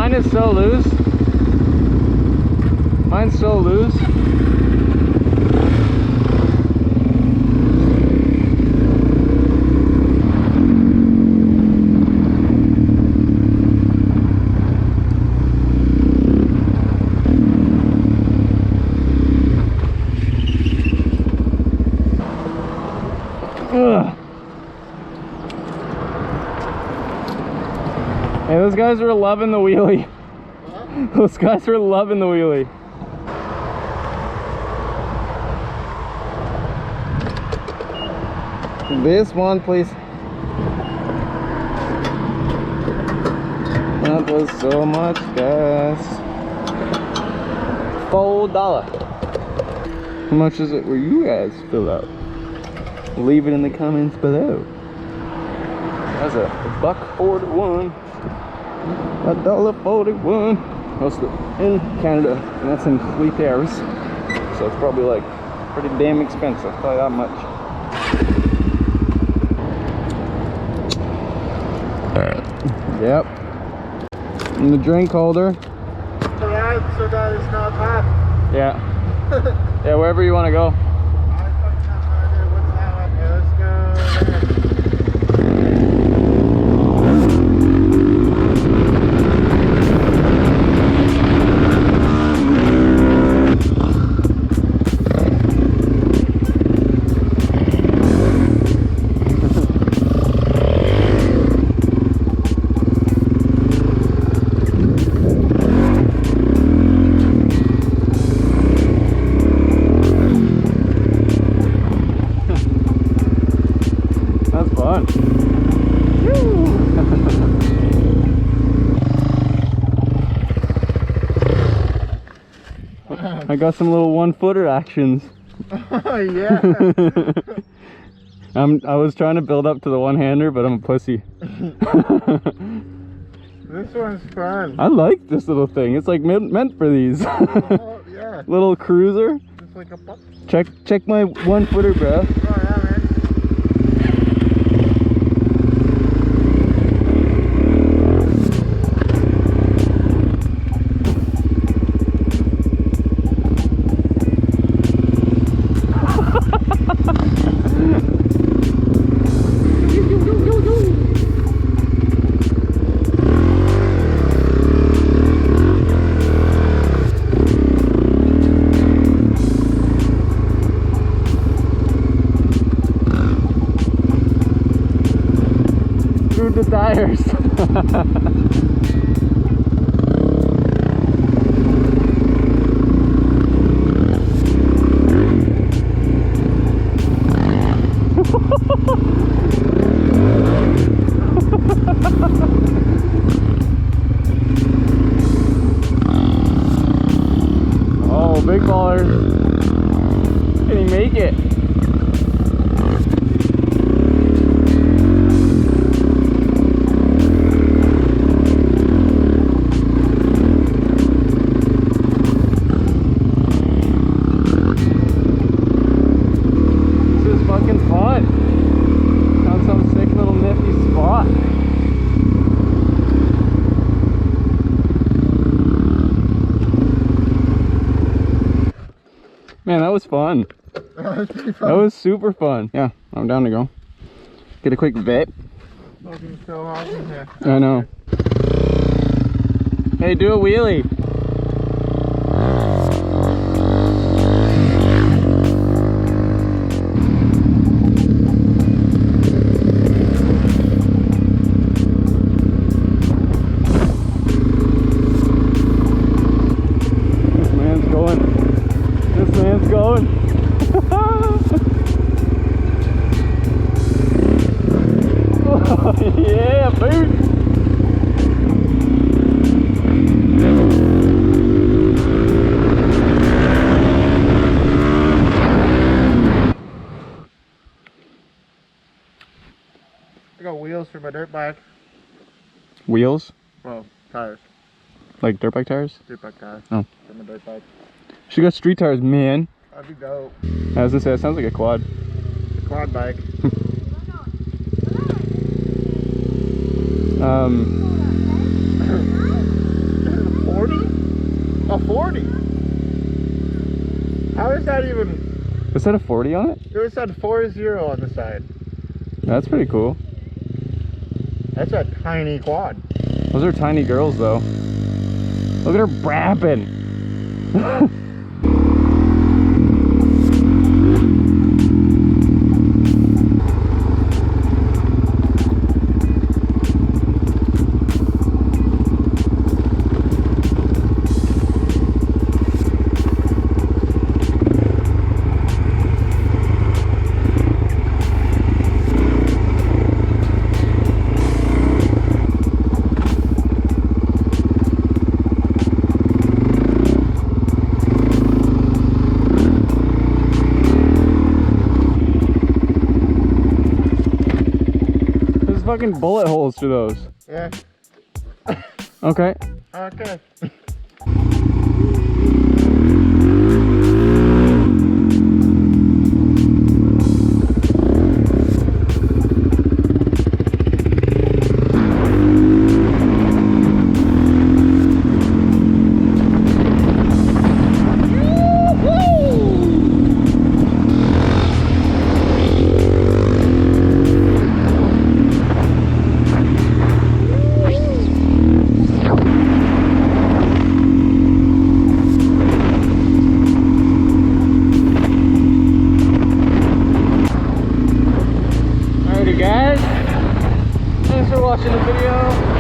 mine is so loose. Mine's so loose. Ugh. Hey, those guys were loving the wheelie. Huh? Those guys were loving the wheelie. This one, please. That was so much gas. $4. How much is it where you guys fill out? Leave it in the comments below. That's a $1.41. $1.41. That's in Canada, and that's in 3 hours. So it's probably like pretty damn expensive. I'll tell you that much. Yep. And the drink holder. Alright, so that is not bad. Yeah. Yeah, wherever you want to go. I got some little 1-footer actions. Oh yeah. I was trying to build up to the one-hander, but I'm a pussy. This one's fun. I like this little thing. It's like meant for these. Oh yeah. Little cruiser. Just like a pup. Check my 1-footer, bro. Oh yeah, man. The tires. Oh, big baller. Can he make it? Man, that was fun. That was super fun. Yeah, I'm down to go. Get a quick vet. So awesome here. I know. Hey, do a wheelie. This man's going. This man's going. Oh, yeah, boot. I got wheels for my dirt bike. Wheels? Well, tires. Like dirt bike tires? Dirt bike tires. Oh. For my dirt bike. She got street tires, man. That'd be dope. I was gonna say, it sounds like a quad. The quad bike. a 40. How is that even? It said a 40 on it? It said 40 on the side. That's pretty cool. That's a tiny quad. Those are tiny girls though. Look at her brapping. Fucking bullet holes to those. Yeah. Okay. Okay. Alrighty guys, thanks for watching the video.